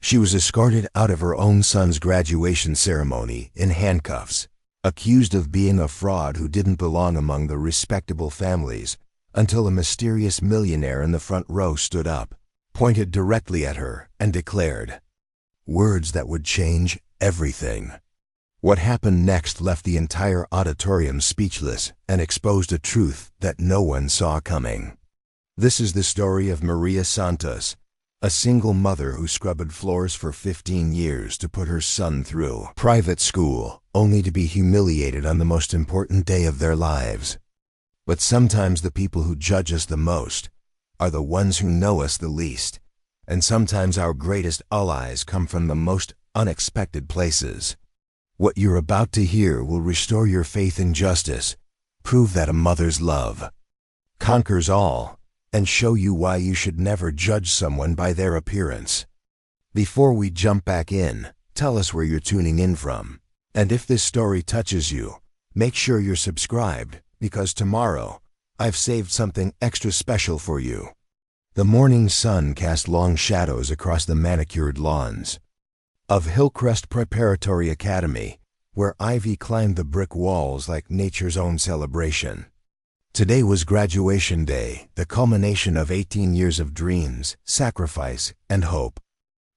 She was escorted out of her own son's graduation ceremony in handcuffs, accused of being a fraud who didn't belong among the respectable families, until a mysterious millionaire in the front row stood up, pointed directly at her, and declared words that would change everything. What happened next left the entire auditorium speechless and exposed a truth that no one saw coming. This is the story of Maria Santos, a single mother who scrubbed floors for 15 years to put her son through private school, only to be humiliated on the most important day of their lives. But sometimes the people who judge us the most are the ones who know us the least, and sometimes our greatest allies come from the most unexpected places. What you're about to hear will restore your faith in justice, prove that a mother's love conquers all, and show you why you should never judge someone by their appearance. Before we jump back in, tell us where you're tuning in from. And if this story touches you, make sure you're subscribed, because tomorrow, I've saved something extra special for you. The morning sun cast long shadows across the manicured lawns of Hillcrest Preparatory Academy, where ivy climbed the brick walls like nature's own celebration. Today was graduation day, the culmination of 18 years of dreams, sacrifice, and hope.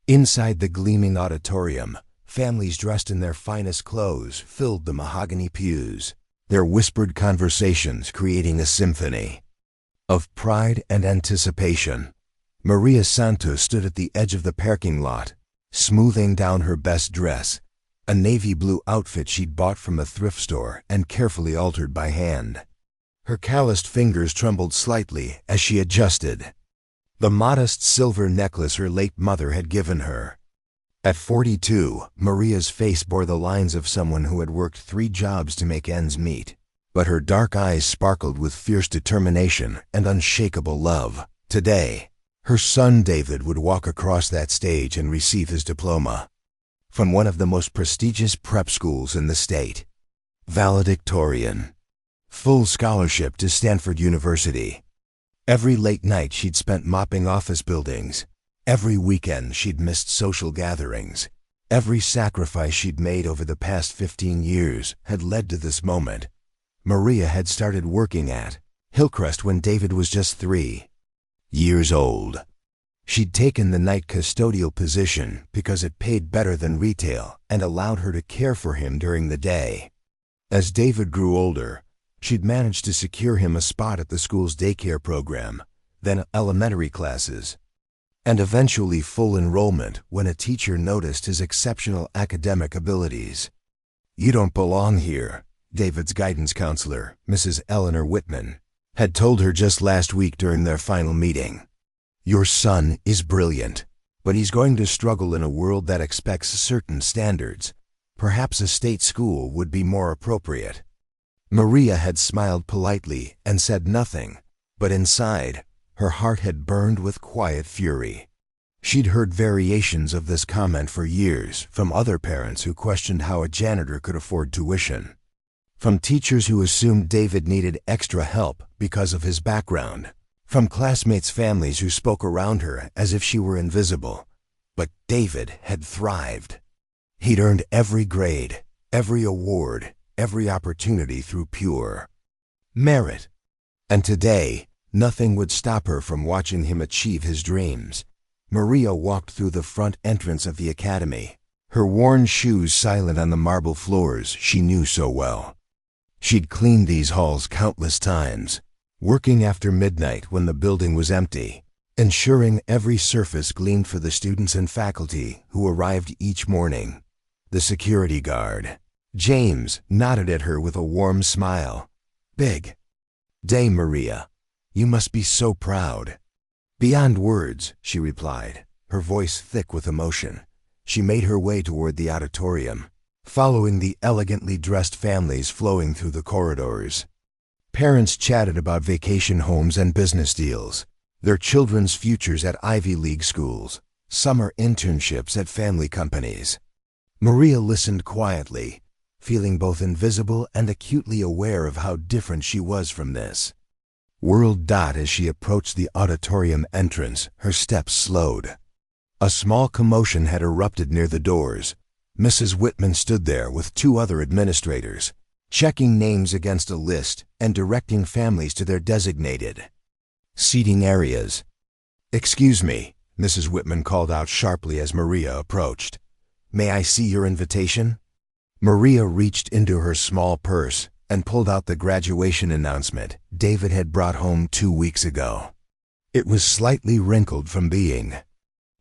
Inside the gleaming auditorium, families dressed in their finest clothes filled the mahogany pews, their whispered conversations creating a symphony of pride and anticipation. Maria Santos stood at the edge of the parking lot, smoothing down her best dress, a navy blue outfit she'd bought from a thrift store and carefully altered by hand. Her calloused fingers trembled slightly as she adjusted the modest silver necklace her late mother had given her. At 42, Maria's face bore the lines of someone who had worked 3 jobs to make ends meet, but her dark eyes sparkled with fierce determination and unshakable love. Today, her son David would walk across that stage and receive his diploma from one of the most prestigious prep schools in the state. Valedictorian. Full scholarship to Stanford University. Every late night she'd spent mopping office buildings. Every weekend she'd missed social gatherings. Every sacrifice she'd made over the past 15 years had led to this moment. Maria had started working at Hillcrest when David was just 3 years old. She'd taken the night custodial position because it paid better than retail and allowed her to care for him during the day. As David grew older, she'd managed to secure him a spot at the school's daycare program, then elementary classes, and eventually full enrollment when a teacher noticed his exceptional academic abilities. "You don't belong here," David's guidance counselor, Mrs. Eleanor Whitman, had told her just last week during their final meeting. "Your son is brilliant, but he's going to struggle in a world that expects certain standards. Perhaps a state school would be more appropriate." Maria had smiled politely and said nothing, but inside, her heart had burned with quiet fury. She'd heard variations of this comment for years from other parents who questioned how a janitor could afford tuition, from teachers who assumed David needed extra help because of his background, from classmates' families who spoke around her as if she were invisible. But David had thrived. He'd earned every grade, every award, every opportunity through pure merit. And today, nothing would stop her from watching him achieve his dreams. Maria walked through the front entrance of the academy, her worn shoes silent on the marble floors she knew so well. She'd cleaned these halls countless times, working after midnight when the building was empty, ensuring every surface gleamed for the students and faculty who arrived each morning. The security guard, James, nodded at her with a warm smile. "Big day, Maria. You must be so proud." "Beyond words," she replied, her voice thick with emotion. She made her way toward the auditorium, following the elegantly dressed families flowing through the corridors. Parents chatted about vacation homes and business deals, their children's futures at Ivy League schools, summer internships at family companies. Maria listened quietly, feeling both invisible and acutely aware of how different she was from this world. As she approached the auditorium entrance, her steps slowed. A small commotion had erupted near the doors. Mrs. Whitman stood there with two other administrators, checking names against a list and directing families to their designated seating areas. "Excuse me," Mrs. Whitman called out sharply as Maria approached. "May I see your invitation?" Maria reached into her small purse and pulled out the graduation announcement David had brought home 2 weeks ago. It was slightly wrinkled from being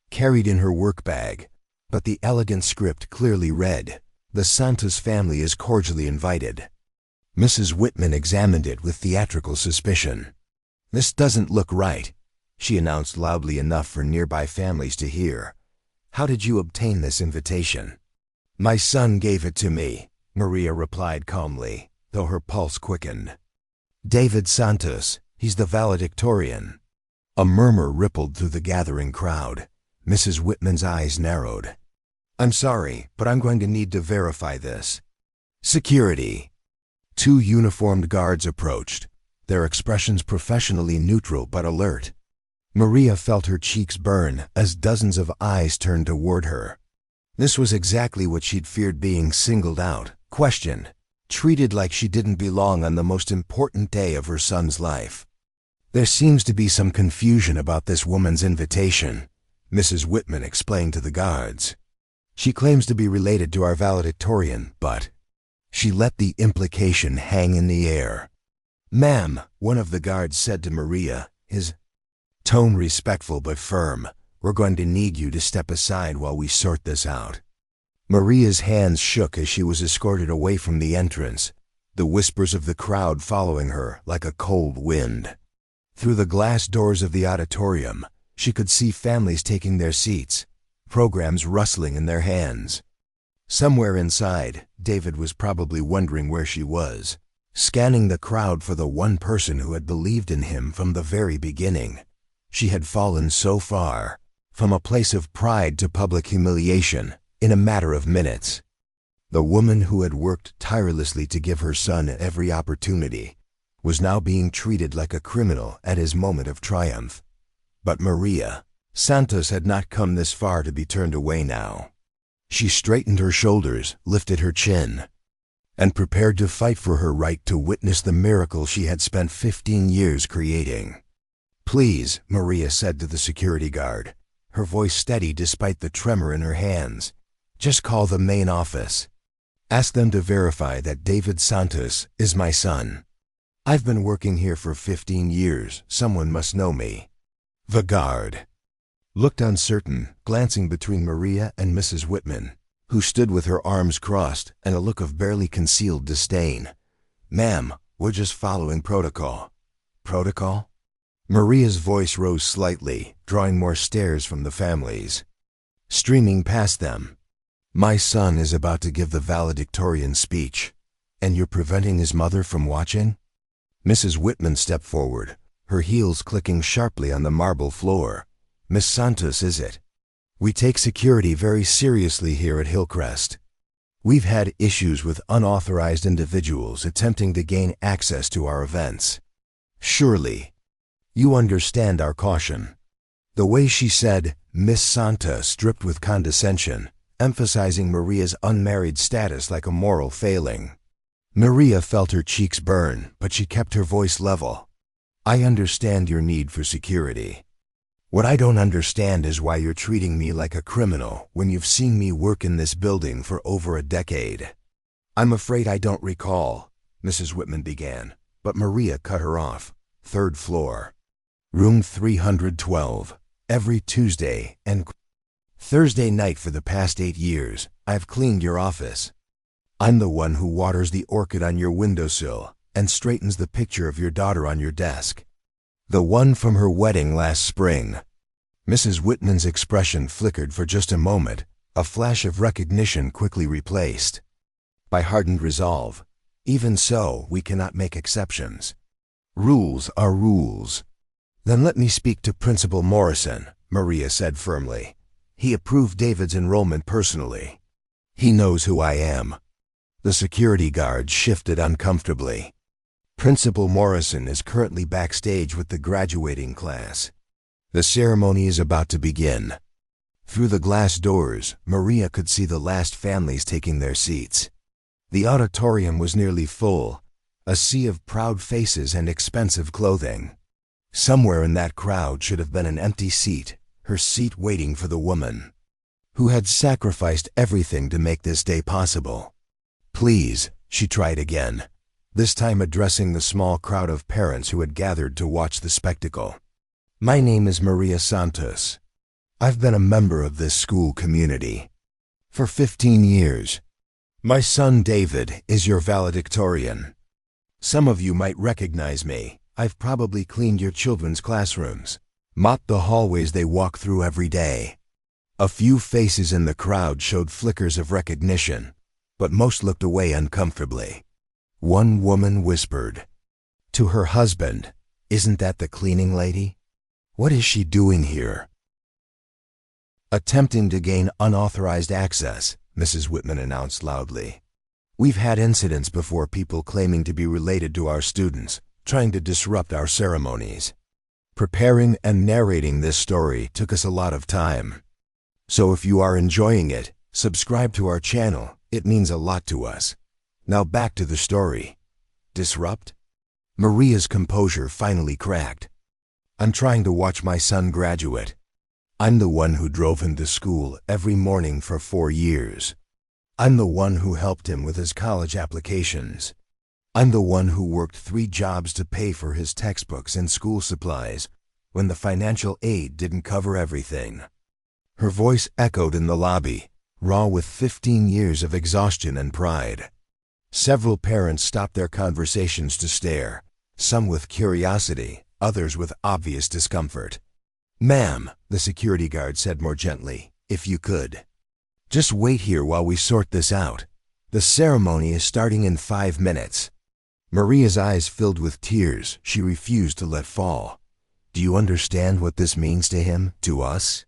carried in her work bag, but the elegant script clearly read, "The Santos family is cordially invited." Mrs. Whitman examined it with theatrical suspicion. "This doesn't look right," she announced loudly enough for nearby families to hear. "How did you obtain this invitation?" "My son gave it to me," Maria replied calmly, though her pulse quickened. "David Santos, he's the valedictorian." A murmur rippled through the gathering crowd. Mrs. Whitman's eyes narrowed. "I'm sorry, but I'm going to need to verify this." "Security." 2 uniformed guards approached, their expressions professionally neutral but alert. Maria felt her cheeks burn as dozens of eyes turned toward her. This was exactly what she'd feared: being singled out, questioned, treated like she didn't belong on the most important day of her son's life. "There seems to be some confusion about this woman's invitation," Mrs. Whitman explained to the guards. "She claims to be related to our valedictorian, but—" She let the implication hang in the air. "Ma'am," one of the guards said to Maria, his tone respectful but firm, "we're going to need you to step aside while we sort this out." Maria's hands shook as she was escorted away from the entrance, the whispers of the crowd following her like a cold wind. Through the glass doors of the auditorium, she could see families taking their seats, programs rustling in their hands. Somewhere inside, David was probably wondering where she was, scanning the crowd for the one person who had believed in him from the very beginning. She had fallen so far, from a place of pride to public humiliation, in a matter of minutes. The woman who had worked tirelessly to give her son every opportunity was now being treated like a criminal at his moment of triumph. But Maria Santos had not come this far to be turned away now. She straightened her shoulders, lifted her chin, and prepared to fight for her right to witness the miracle she had spent 15 years creating. "Please," Maria said to the security guard, her voice steady despite the tremor in her hands, "just call the main office. Ask them to verify that David Santos is my son. I've been working here for 15 years. Someone must know me." The guard looked uncertain, glancing between Maria and Mrs. Whitman, who stood with her arms crossed and a look of barely concealed disdain. "Ma'am, we're just following protocol." "Protocol?" Maria's voice rose slightly, drawing more stares from the families, streaming past them. "My son is about to give the valedictorian speech, and you're preventing his mother from watching?" Mrs. Whitman stepped forward, her heels clicking sharply on the marble floor. "Miss Santos, is it? We take security very seriously here at Hillcrest. We've had issues with unauthorized individuals attempting to gain access to our events. Surely you understand our caution." The way she said Miss Santos dripped with condescension, emphasizing Maria's unmarried status like a moral failing. Maria felt her cheeks burn, but she kept her voice level. "I understand your need for security. What I don't understand is why you're treating me like a criminal when you've seen me work in this building for over a decade." "I'm afraid I don't recall," Mrs. Whitman began, but Maria cut her off. "3rd floor. Room 312. Every Tuesday and Thursday night for the past 8 years, I've cleaned your office. I'm the one who waters the orchid on your windowsill and straightens the picture of your daughter on your desk. The one from her wedding last spring." Mrs. Whitman's expression flickered for just a moment, a flash of recognition quickly replaced by hardened resolve. "Even so, we cannot make exceptions. Rules are rules." "Then let me speak to Principal Morrison," Maria said firmly. "He approved David's enrollment personally. He knows who I am." The security guard shifted uncomfortably. "Principal Morrison is currently backstage with the graduating class. The ceremony is about to begin." Through the glass doors, Maria could see the last families taking their seats. The auditorium was nearly full, a sea of proud faces and expensive clothing. Somewhere in that crowd should have been an empty seat, her seat waiting for the woman who had sacrificed everything to make this day possible. "Please," she tried again, this time addressing the small crowd of parents who had gathered to watch the spectacle. "My name is Maria Santos. I've been a member of this school community for 15 years. My son David is your valedictorian. Some of you might recognize me. I've probably cleaned your children's classrooms, mopped the hallways they walk through every day." A few faces in the crowd showed flickers of recognition, but most looked away uncomfortably. One woman whispered to her husband, "Isn't that the cleaning lady? What is she doing here?" "Attempting to gain unauthorized access," Mrs. Whitman announced loudly. "We've had incidents before, people claiming to be related to our students, trying to disrupt our ceremonies. Preparing and narrating this story took us a lot of time. So if you are enjoying it, subscribe to our channel. It means a lot to us. Now back to the story." Disrupt? Maria's composure finally cracked. "I'm trying to watch my son graduate. I'm the one who drove him to school every morning for 4 years. I'm the one who helped him with his college applications. I'm the one who worked 3 jobs to pay for his textbooks and school supplies when the financial aid didn't cover everything." Her voice echoed in the lobby, raw with 15 years of exhaustion and pride. Several parents stopped their conversations to stare, some with curiosity, others with obvious discomfort. "Ma'am," the security guard said more gently, "if you could just wait here while we sort this out. The ceremony is starting in 5 minutes." Maria's eyes filled with tears she refused to let fall. "Do you understand what this means to him, to us?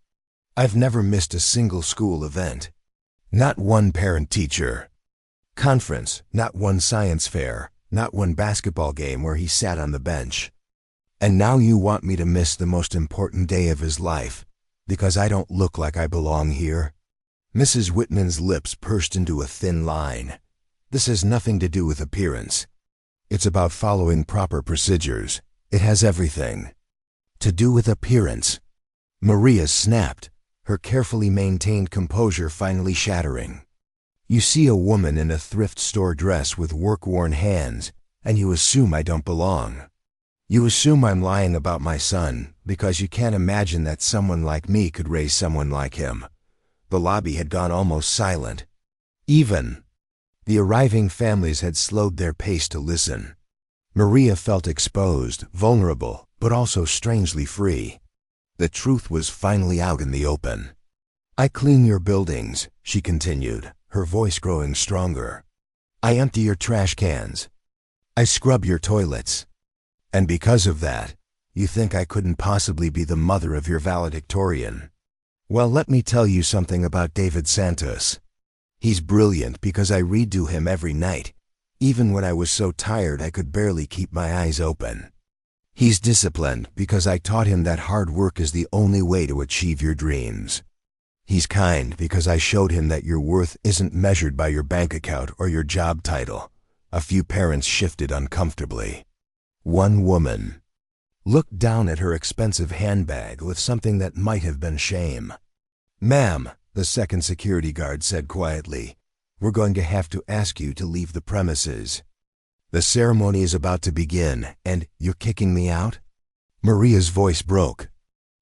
I've never missed a single school event. Not one parent-teacher conference, not one science fair, not one basketball game where he sat on the bench. And now you want me to miss the most important day of his life because I don't look like I belong here?" Mrs. Whitman's lips pursed into a thin line. "This has nothing to do with appearance. It's about following proper procedures. It has everything to do with appearance." Maria snapped, her carefully maintained composure finally shattering. "You see a woman in a thrift store dress with work-worn hands, and you assume I don't belong. You assume I'm lying about my son because you can't imagine that someone like me could raise someone like him." The lobby had gone almost silent. Even the arriving families had slowed their pace to listen. Maria felt exposed, vulnerable, but also strangely free. The truth was finally out in the open. "I clean your buildings," she continued, her voice growing stronger. "I empty your trash cans. I scrub your toilets. And because of that, you think I couldn't possibly be the mother of your valedictorian. Well, let me tell you something about David Santos. He's brilliant because I read to him every night, even when I was so tired I could barely keep my eyes open. He's disciplined because I taught him that hard work is the only way to achieve your dreams. He's kind because I showed him that your worth isn't measured by your bank account or your job title." A few parents shifted uncomfortably. One woman looked down at her expensive handbag with something that might have been shame. "Ma'am," the second security guard said quietly, "we're going to have to ask you to leave the premises. The ceremony is about to begin, and you're kicking me out?" Maria's voice broke.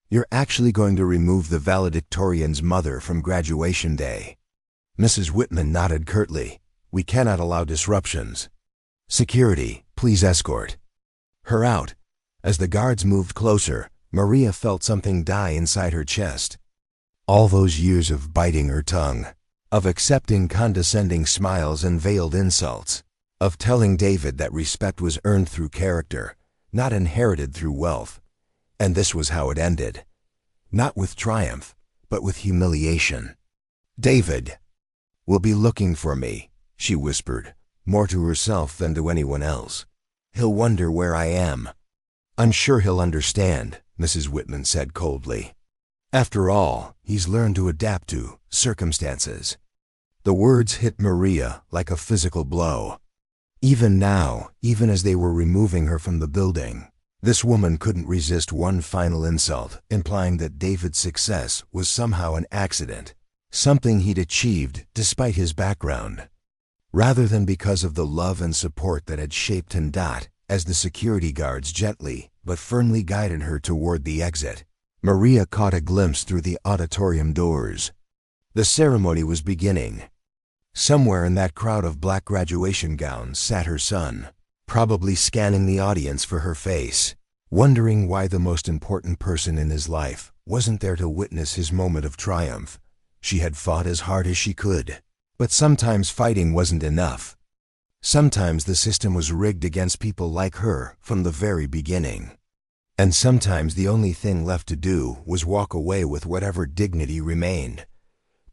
"You're actually going to remove the valedictorian's mother from graduation day." Mrs. Whitman nodded curtly. "We cannot allow disruptions. Security, please escort her out." As the guards moved closer, Maria felt something die inside her chest. All those years of biting her tongue, of accepting condescending smiles and veiled insults, of telling David that respect was earned through character, not inherited through wealth. And this was how it ended. Not with triumph, but with humiliation. "David will be looking for me," she whispered, more to herself than to anyone else. "He'll wonder where I am." "I'm sure he'll understand," Mrs. Whitman said coldly. After all, he's learned to adapt to circumstances. The words hit Maria like a physical blow. Even now, even as they were removing her from the building, this woman couldn't resist one final insult, implying that David's success was somehow an accident, something he'd achieved despite his background, rather than because of the love and support that had shaped him. As the security guards gently but firmly guided her toward the exit, Maria caught a glimpse through the auditorium doors. The ceremony was beginning. Somewhere in that crowd of black graduation gowns sat her son, probably scanning the audience for her face, wondering why the most important person in his life wasn't there to witness his moment of triumph. She had fought as hard as she could, but sometimes fighting wasn't enough. Sometimes the system was rigged against people like her from the very beginning. And sometimes the only thing left to do was walk away with whatever dignity remained.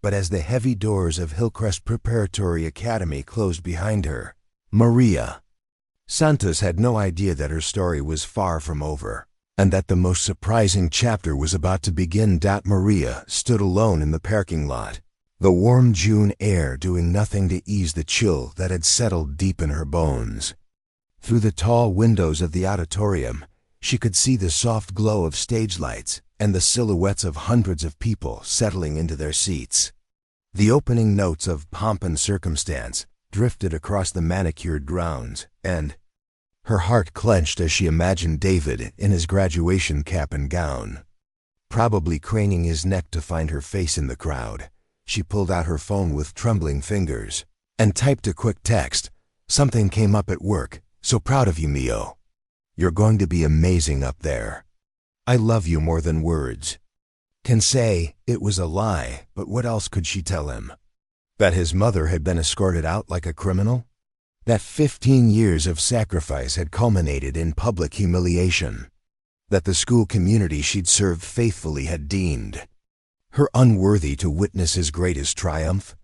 But as the heavy doors of Hillcrest Preparatory Academy closed behind her, Maria Santos had no idea that her story was far from over, and that the most surprising chapter was about to begin. Maria stood alone in the parking lot, the warm June air doing nothing to ease the chill that had settled deep in her bones. Through the tall windows of the auditorium, she could see the soft glow of stage lights and the silhouettes of hundreds of people settling into their seats. The opening notes of Pomp and Circumstance drifted across the manicured grounds, and her heart clenched as she imagined David in his graduation cap and gown. Probably craning his neck to find her face in the crowd, she pulled out her phone with trembling fingers and typed a quick text. Something came up at work. So proud of you, Mio. You're going to be amazing up there. I love you more than words. Can say it was a lie, but what else could she tell him? That his mother had been escorted out like a criminal? That 15 years of sacrifice had culminated in public humiliation? That the school community she'd served faithfully had deemed her unworthy to witness his greatest triumph?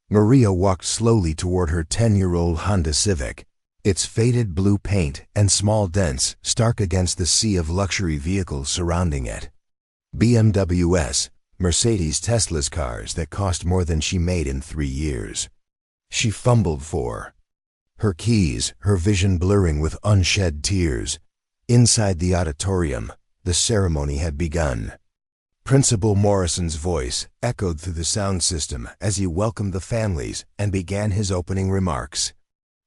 Maria walked slowly toward her 10-year-old Honda Civic, its faded blue paint and small dents stark against the sea of luxury vehicles surrounding it. BMWs, Mercedes, Tesla's, cars that cost more than she made in 3 years. She fumbled for her keys, her vision blurring with unshed tears. Inside the auditorium, the ceremony had begun. Principal Morrison's voice echoed through the sound system as he welcomed the families and began his opening remarks.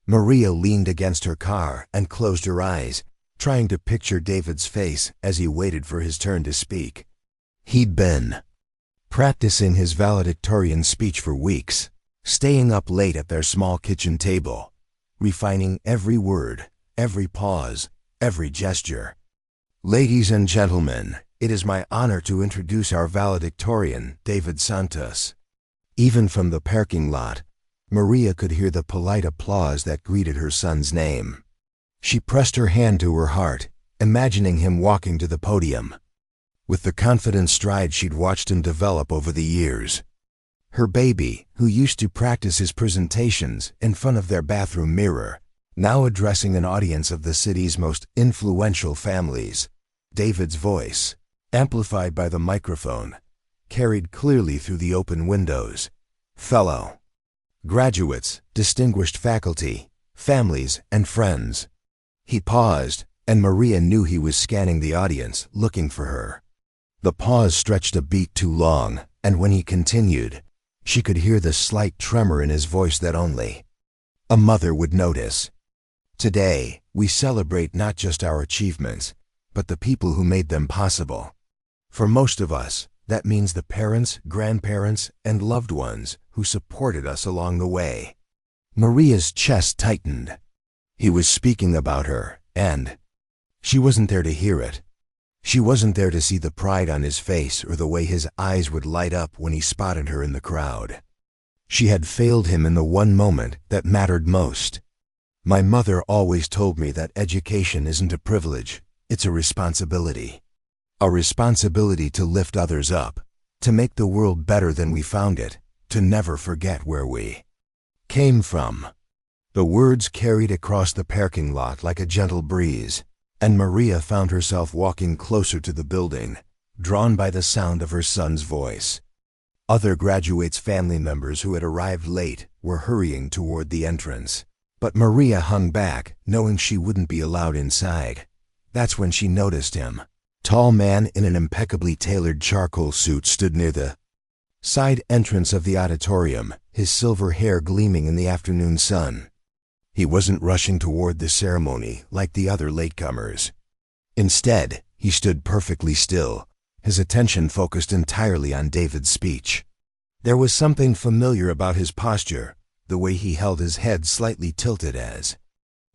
Maria leaned against her car and closed her eyes, trying to picture David's face as he waited for his turn to speak. He'd been practicing his valedictorian speech for weeks, staying up late at their small kitchen table, refining every word, every pause, every gesture. Ladies and gentlemen, it is my honor to introduce our valedictorian, David Santos. Even from the parking lot, Maria could hear the polite applause that greeted her son's name. She pressed her hand to her heart, imagining him walking to the podium, with the confident stride she'd watched him develop over the years. Her baby, who used to practice his presentations in front of their bathroom mirror, now addressing an audience of the city's most influential families. David's voice, amplified by the microphone, carried clearly through the open windows. Fellow graduates, distinguished faculty, families, and friends. He paused, and Maria knew he was scanning the audience, looking for her. The pause stretched a beat too long, and when he continued, she could hear the slight tremor in his voice that only a mother would notice. Today, we celebrate not just our achievements, but the people who made them possible. For most of us, that means the parents, grandparents, and loved ones who supported us along the way. Maria's chest tightened. He was speaking about her, and she wasn't there to hear it. She wasn't there to see the pride on his face or the way his eyes would light up when he spotted her in the crowd. She had failed him in the one moment that mattered most. My mother always told me that education isn't a privilege, it's a responsibility. A responsibility to lift others up, to make the world better than we found it, to never forget where we came from. The words carried across the parking lot like a gentle breeze, and Maria found herself walking closer to the building, drawn by the sound of her son's voice. Other graduates' family members who had arrived late were hurrying toward the entrance. But Maria hung back, knowing she wouldn't be allowed inside. That's when she noticed him. Tall man in an impeccably tailored charcoal suit stood near the side entrance of the auditorium, his silver hair gleaming in the afternoon sun. He wasn't rushing toward the ceremony like the other latecomers. Instead, he stood perfectly still, his attention focused entirely on David's speech. There was something familiar about his posture, the way he held his head slightly tilted as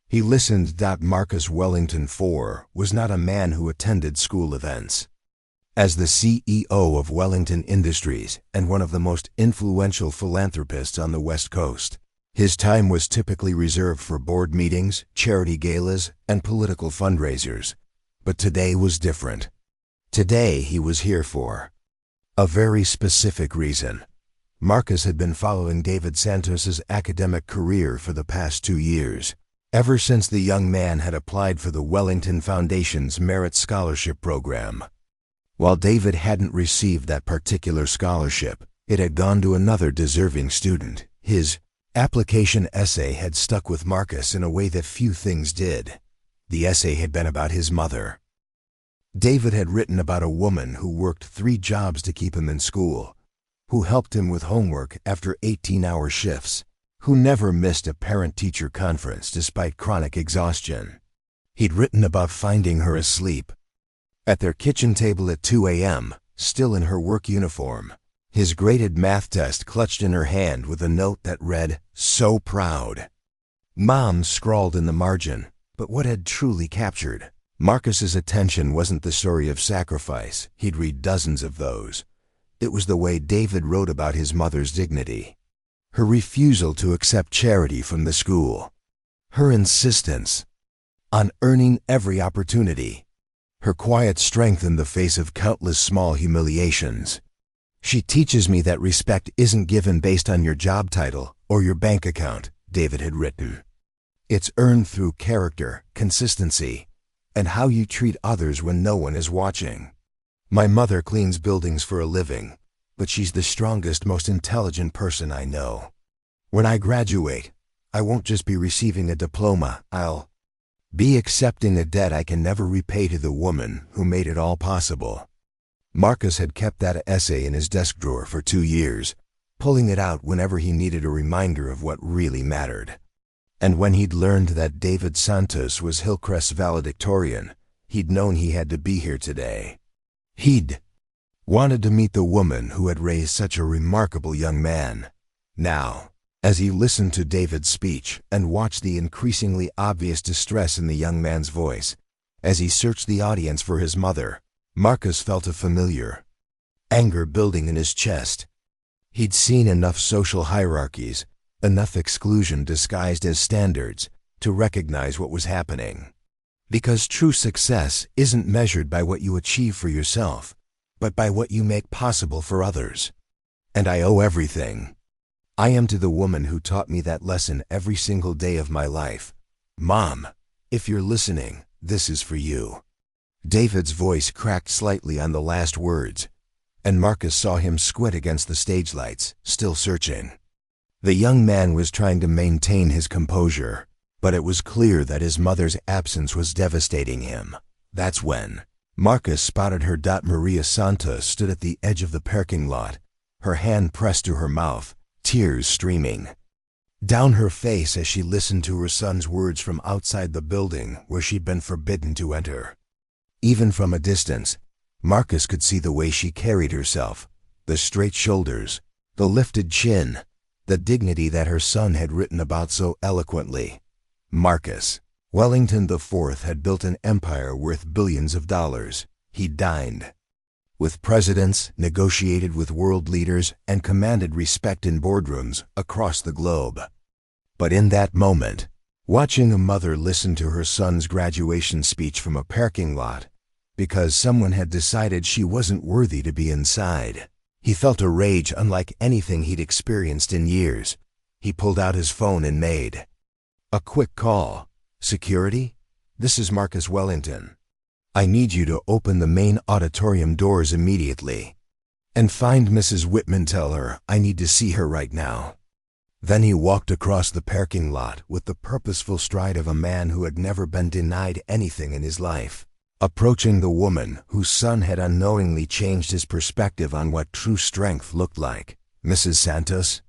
he listened. Marcus Wellington IV was not a man who attended school events. As the CEO of Wellington Industries and one of the most influential philanthropists on the West Coast, his time was typically reserved for board meetings, charity galas, and political fundraisers. But today was different. Today he was here for a very specific reason. Marcus had been following David Santos's academic career for the past 2 years, ever since the young man had applied for the Wellington Foundation's Merit Scholarship Program. While David hadn't received that particular scholarship, it had gone to another deserving student. His application essay had stuck with Marcus in a way that few things did. The essay had been about his mother. David had written about a woman who worked 3 jobs to keep him in school, who helped him with homework after 18-hour shifts, who never missed a parent-teacher conference despite chronic exhaustion. He'd written about finding her asleep at their kitchen table at 2 a.m., still in her work uniform, his graded math test clutched in her hand with a note that read, "So proud." Mom scrawled in the margin, but what had truly captured Marcus's attention wasn't the story of sacrifice. He'd read dozens of those. It was the way David wrote about his mother's dignity, her refusal to accept charity from the school, her insistence on earning every opportunity, her quiet strength in the face of countless small humiliations. "She teaches me that respect isn't given based on your job title or your bank account," David had written. "It's earned through character, consistency, and how you treat others when no one is watching. My mother cleans buildings for a living, but she's the strongest, most intelligent person I know. When I graduate, I won't just be receiving a diploma, I'll be accepting a debt I can never repay to the woman who made it all possible." Marcus had kept that essay in his desk drawer for 2 years, pulling it out whenever he needed a reminder of what really mattered. And when he'd learned that David Santos was Hillcrest's valedictorian, he'd known he had to be here today. He'd wanted to meet the woman who had raised such a remarkable young man. Now, as he listened to David's speech and watched the increasingly obvious distress in the young man's voice, as he searched the audience for his mother, Marcus felt a familiar anger building in his chest. He'd seen enough social hierarchies, enough exclusion disguised as standards, to recognize what was happening. Because true success isn't measured by what you achieve for yourself, but by what you make possible for others. And I owe everything I am to the woman who taught me that lesson every single day of my life. Mom, if you're listening, this is for you. David's voice cracked slightly on the last words, and Marcus saw him squint against the stage lights, still searching. The young man was trying to maintain his composure, but it was clear that his mother's absence was devastating him. That's when Marcus spotted her. Maria Santos stood at the edge of the parking lot, her hand pressed to her mouth, tears streaming down her face as she listened to her son's words from outside the building where she'd been forbidden to enter. Even from a distance, Marcus could see the way she carried herself, the straight shoulders, the lifted chin, the dignity that her son had written about so eloquently. Marcus Wellington IV had built an empire worth billions of dollars. He dined with presidents, negotiated with world leaders, and commanded respect in boardrooms across the globe. But in that moment, watching a mother listen to her son's graduation speech from a parking lot because someone had decided she wasn't worthy to be inside, he felt a rage unlike anything he'd experienced in years. He pulled out his phone and made a quick call. "Security? This is Marcus Wellington. I need you to open the main auditorium doors immediately. And find Mrs. Whitman. Tell her I need to see her right now." Then he walked across the parking lot with the purposeful stride of a man who had never been denied anything in his life, approaching the woman whose son had unknowingly changed his perspective on what true strength looked like. "Mrs. Santos?"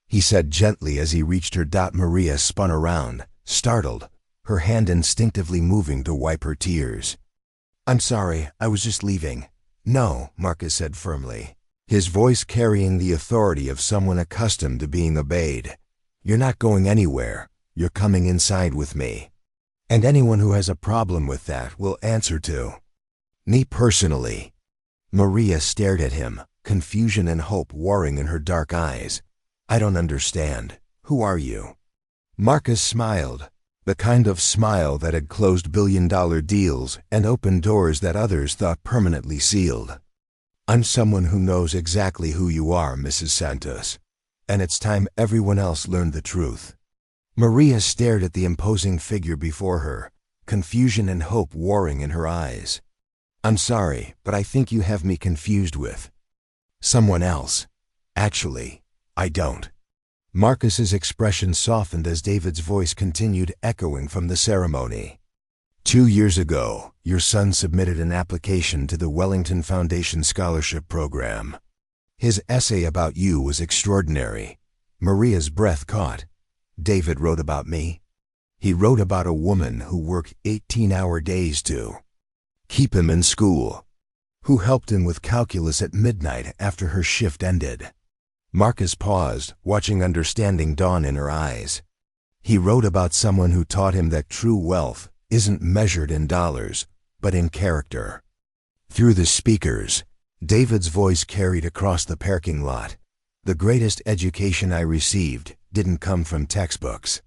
he said gently as he reached her. Maria spun around, startled, her hand instinctively moving to wipe her tears. "I'm sorry, I was just leaving." "No," Marcus said firmly, his voice carrying the authority of someone accustomed to being obeyed. "You're not going anywhere. You're coming inside with me. And anyone who has a problem with that will answer to me personally." Maria stared at him, confusion and hope warring in her dark eyes. "I don't understand. Who are you?" Marcus smiled, the kind of smile that had closed billion-dollar deals and opened doors that others thought permanently sealed. "I'm someone who knows exactly who you are, Mrs. Santos, and it's time everyone else learned the truth." Maria stared at the imposing figure before her, confusion and hope warring in her eyes. "I'm sorry, but I think you have me confused with someone else. Actually, I don't." Marcus's expression softened as David's voice continued echoing from the ceremony. 2 years ago, your son submitted an application to the Wellington Foundation Scholarship Program. His essay about you was extraordinary." Maria's breath caught. "David wrote about me?" "He wrote about a woman who worked 18-hour days to keep him in school, who helped him with calculus at midnight after her shift ended." Marcus paused, watching understanding dawn in her eyes. "He wrote about someone who taught him that true wealth isn't measured in dollars, but in character." Through the speakers, David's voice carried across the parking lot. "The greatest education I received didn't come from textbooks.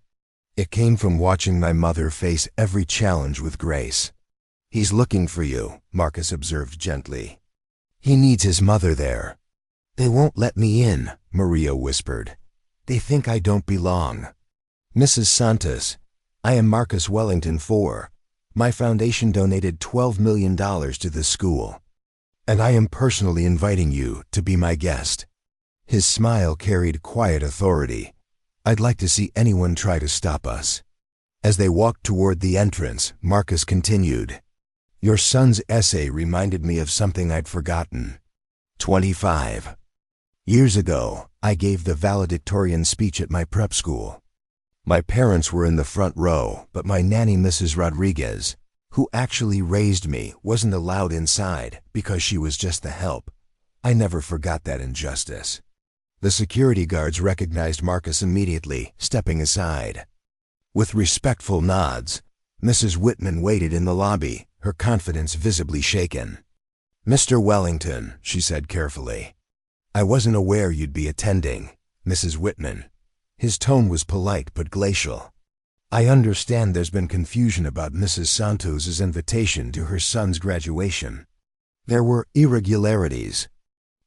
It came from watching my mother face every challenge with grace." "He's looking for you," Marcus observed gently. "He needs his mother there." "They won't let me in," Maria whispered. "They think I don't belong." "Mrs. Santos, I am Marcus Wellington IV. My foundation donated $12 million to this school, and I am personally inviting you to be my guest." His smile carried quiet authority. "I'd like to see anyone try to stop us." As they walked toward the entrance, Marcus continued, "Your son's essay reminded me of something I'd forgotten. 25 years ago, I gave the valedictorian speech at my prep school. My parents were in the front row, but my nanny, Mrs. Rodriguez, who actually raised me, wasn't allowed inside because she was just the help. I never forgot that injustice." The security guards recognized Marcus immediately, stepping aside. With respectful nods, Mrs. Whitman waited in the lobby, her confidence visibly shaken. "Mr. Wellington," she said carefully, "I wasn't aware you'd be attending." "Mrs. Whitman." His tone was polite but glacial. "I understand there's been confusion about Mrs. Santos's invitation to her son's graduation. There were irregularities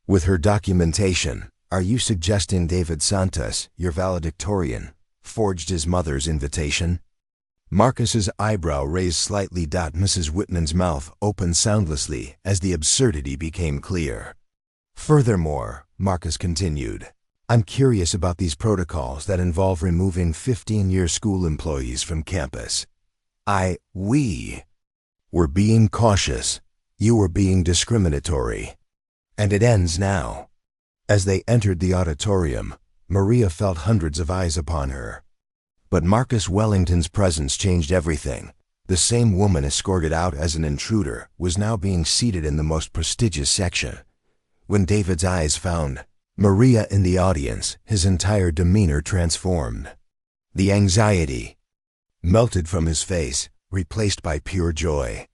with her documentation. Are you suggesting David Santos, your valedictorian, forged his mother's invitation?" Marcus's eyebrow raised slightly. Mrs. Whitman's mouth opened soundlessly as the absurdity became clear. "Furthermore," Marcus continued, "I'm curious about these protocols that involve removing 15-year school employees from campus. We were being cautious. You were being discriminatory. And it ends now." As they entered the auditorium, Maria felt hundreds of eyes upon her. But Marcus Wellington's presence changed everything. The same woman escorted out as an intruder was now being seated in the most prestigious section. When David's eyes found Maria in the audience, his entire demeanor transformed. The anxiety melted from his face, replaced by pure joy.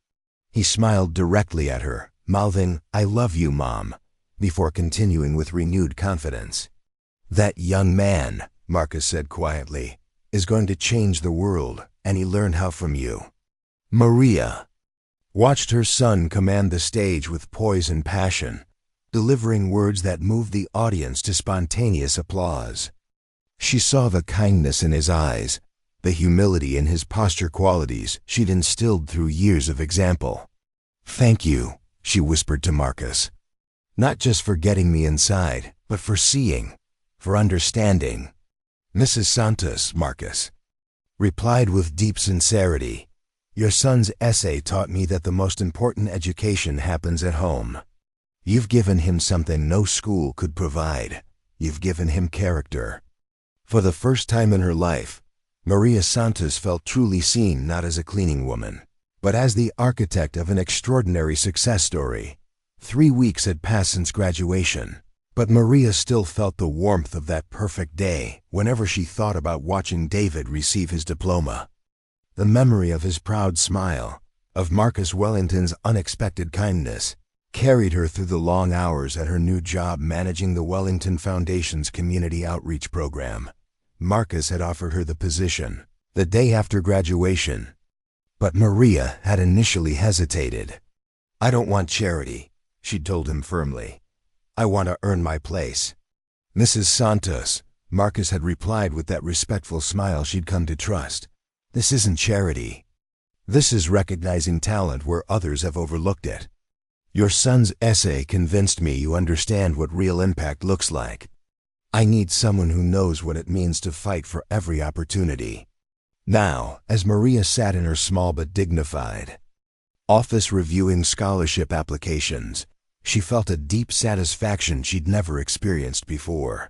He smiled directly at her, mouthing, "I love you, Mom," before continuing with renewed confidence. "That young man," Marcus said quietly, "is going to change the world, and he learned how from you." Maria watched her son command the stage with poise and passion, delivering words that moved the audience to spontaneous applause. She saw the kindness in his eyes, the humility in his posture, qualities she'd instilled through years of example. "Thank you," she whispered to Marcus. "Not just for getting me inside, but for seeing, for understanding." "Mrs. Santos," Marcus replied with deep sincerity, "your son's essay taught me that the most important education happens at home. You've given him something no school could provide. You've given him character." For the first time in her life, Maria Santos felt truly seen, not as a cleaning woman, but as the architect of an extraordinary success story. 3 weeks had passed since graduation, but Maria still felt the warmth of that perfect day whenever she thought about watching David receive his diploma. The memory of his proud smile, of Marcus Wellington's unexpected kindness, carried her through the long hours at her new job managing the Wellington Foundation's community outreach program. Marcus had offered her the position the day after graduation, but Maria had initially hesitated. "I don't want charity," she told him firmly. "I want to earn my place." "Mrs. Santos," Marcus had replied with that respectful smile she'd come to trust, "this isn't charity. This is recognizing talent where others have overlooked it. Your son's essay convinced me you understand what real impact looks like. I need someone who knows what it means to fight for every opportunity." Now, as Maria sat in her small but dignified office reviewing scholarship applications, she felt a deep satisfaction she'd never experienced before.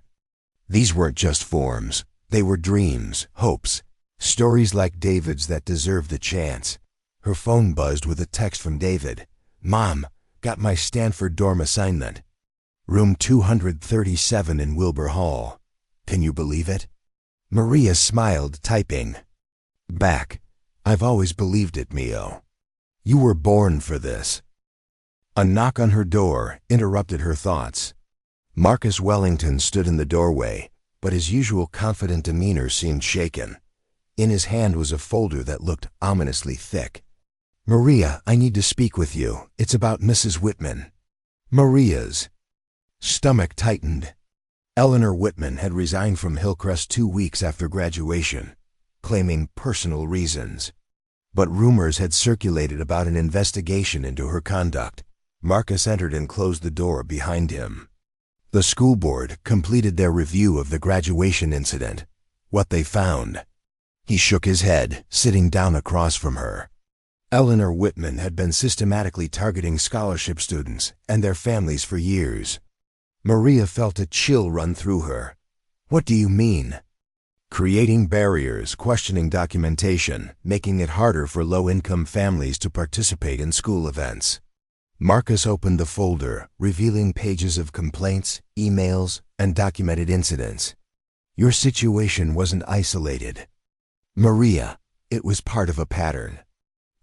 These weren't just forms. They were dreams, hopes, stories like David's that deserved a chance. Her phone buzzed with a text from David. "Mom, got my Stanford dorm assignment. Room 237 in Wilbur Hall. Can you believe it?" Maria smiled, typing back, "I've always believed it, Mio. You were born for this." A knock on her door interrupted her thoughts. Marcus Wellington stood in the doorway, but his usual confident demeanor seemed shaken. In his hand was a folder that looked ominously thick. "Maria, I need to speak with you. It's about Mrs. Whitman." Maria's stomach tightened. Eleanor Whitman had resigned from Hillcrest 2 weeks after graduation, claiming personal reasons. But rumors had circulated about an investigation into her conduct. Marcus entered and closed the door behind him. The school board completed their review of the graduation incident. What they found. He shook his head, sitting down across from her. Eleanor Whitman had been systematically targeting scholarship students and their families for years. Maria felt a chill run through her. "What do you mean?" "Creating barriers, questioning documentation, making it harder for low-income families to participate in school events." Marcus opened the folder, revealing pages of complaints, emails, and documented incidents. "Your situation wasn't isolated, Maria. It was part of a pattern."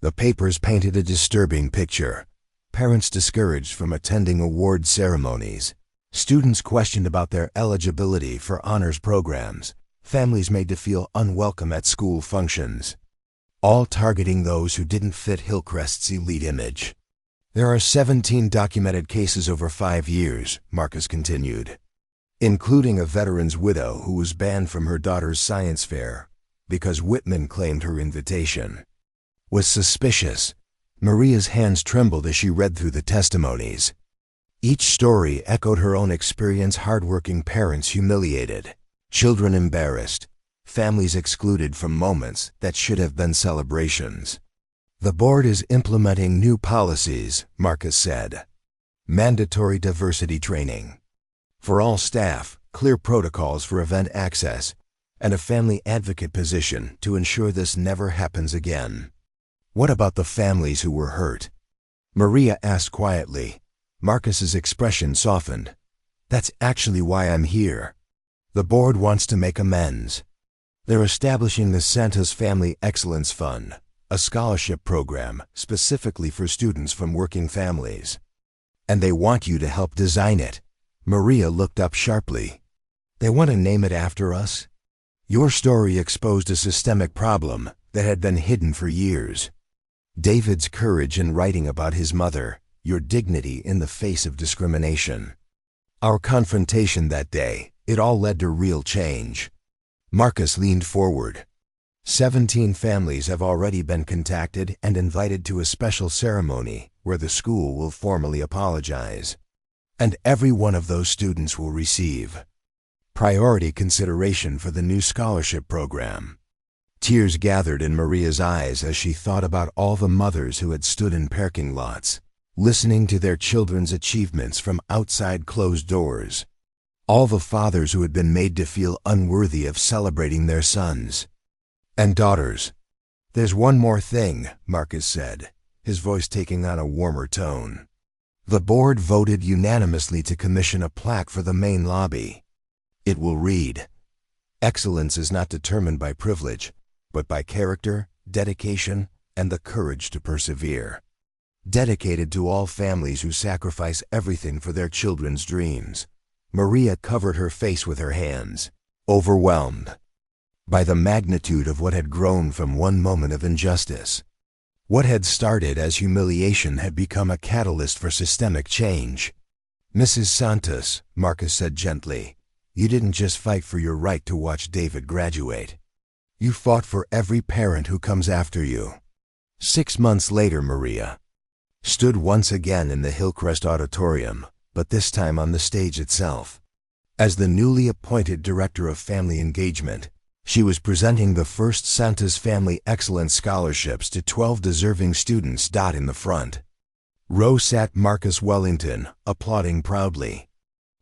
The papers painted a disturbing picture. Parents discouraged from attending award ceremonies. Students questioned about their eligibility for honors programs. Families made to feel unwelcome at school functions. All targeting those who didn't fit Hillcrest's elite image. "There are 17 documented cases over 5 years, Marcus continued, including a veteran's widow who was banned from her daughter's science fair because Whitman claimed her invitation was suspicious. Maria's hands trembled as she read through the testimonies. Each story echoed her own experience: hardworking parents humiliated, children embarrassed, families excluded from moments that should have been celebrations. "The board is implementing new policies," Marcus said. "Mandatory diversity training for all staff, clear protocols for event access, and a family advocate position to ensure this never happens again." "What about the families who were hurt?" Maria asked quietly. Marcus's expression softened. "That's actually why I'm here. The board wants to make amends. They're establishing the Santos Family Excellence Fund, a scholarship program specifically for students from working families. And they want you to help design it." Maria looked up sharply. "They want to name it after us?" "Your story exposed a systemic problem that had been hidden for years. David's courage in writing about his mother, your dignity in the face of discrimination. Our confrontation that day, it all led to real change." Marcus leaned forward. 17 families have already been contacted and invited to a special ceremony where the school will formally apologize. And every one of those students will receive priority consideration for the new scholarship program. Tears gathered in Maria's eyes as she thought about all the mothers who had stood in parking lots, listening to their children's achievements from outside closed doors. All the fathers who had been made to feel unworthy of celebrating their sons and daughters. "There's one more thing," Marcus said, his voice taking on a warmer tone. The board voted unanimously to commission a plaque for the main lobby. It will read, "Excellence is not determined by privilege, but by character, dedication, and the courage to persevere." Dedicated to all families who sacrifice everything for their children's dreams. Maria covered her face with her hands, overwhelmed by the magnitude of what had grown from one moment of injustice. What had started as humiliation had become a catalyst for systemic change. "Mrs. Santos," Marcus said gently, "you didn't just fight for your right to watch David graduate. You fought for every parent who comes after you." 6 months later, Maria stood once again in the Hillcrest Auditorium, but this time on the stage itself. As the newly appointed Director of Family Engagement, she was presenting the first Santos Family Excellence Scholarships to 12 deserving students. In the front row sat Marcus Wellington, applauding proudly.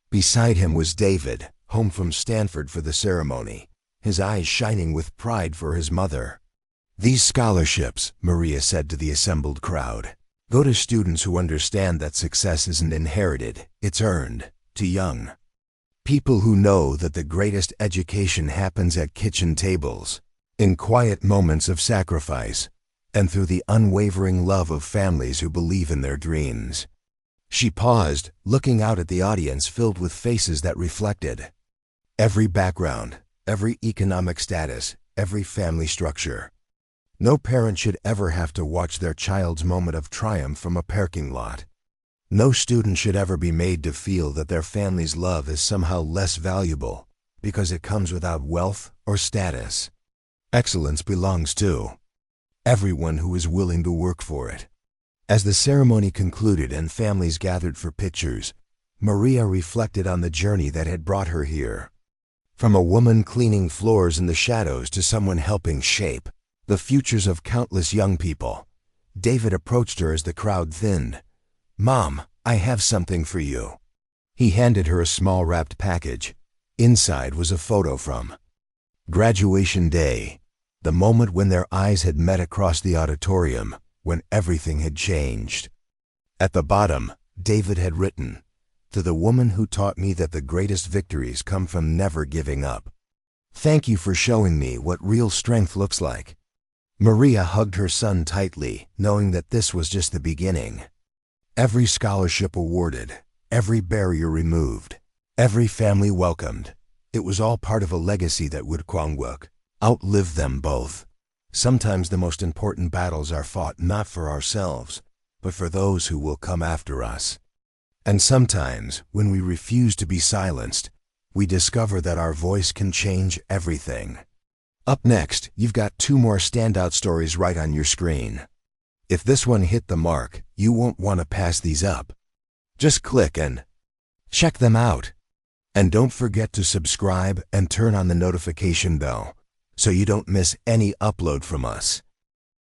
Beside him was David, home from Stanford for the ceremony, his eyes shining with pride for his mother. "These scholarships," Maria said to the assembled crowd, "go to students who understand that success isn't inherited, it's earned, to young people who know that the greatest education happens at kitchen tables, in quiet moments of sacrifice, and through the unwavering love of families who believe in their dreams." She paused, looking out at the audience filled with faces that reflected every background, every economic status, every family structure. No parent should ever have to watch their child's moment of triumph from a parking lot. No student should ever be made to feel that their family's love is somehow less valuable because it comes without wealth or status. Excellence belongs to everyone who is willing to work for it. As the ceremony concluded and families gathered for pictures, Maria reflected on the journey that had brought her here. From a woman cleaning floors in the shadows to someone helping shape the futures of countless young people. David approached her as the crowd thinned. "Mom, I have something for you." He handed her a small wrapped package. Inside was a photo from graduation day, the moment when their eyes had met across the auditorium, when everything had changed. At the bottom, David had written, "To the woman who taught me that the greatest victories come from never giving up. Thank you for showing me what real strength looks like." Maria hugged her son tightly, knowing that this was just the beginning. Every scholarship awarded, every barrier removed, every family welcomed. It was all part of a legacy that would outlive them both. Sometimes the most important battles are fought not for ourselves, but for those who will come after us. And sometimes, when we refuse to be silenced, we discover that our voice can change everything. Up next, you've got 2 more standout stories right on your screen. If this one hit the mark, you won't want to pass these up. Just click and check them out. And don't forget to subscribe and turn on the notification bell so you don't miss any upload from us.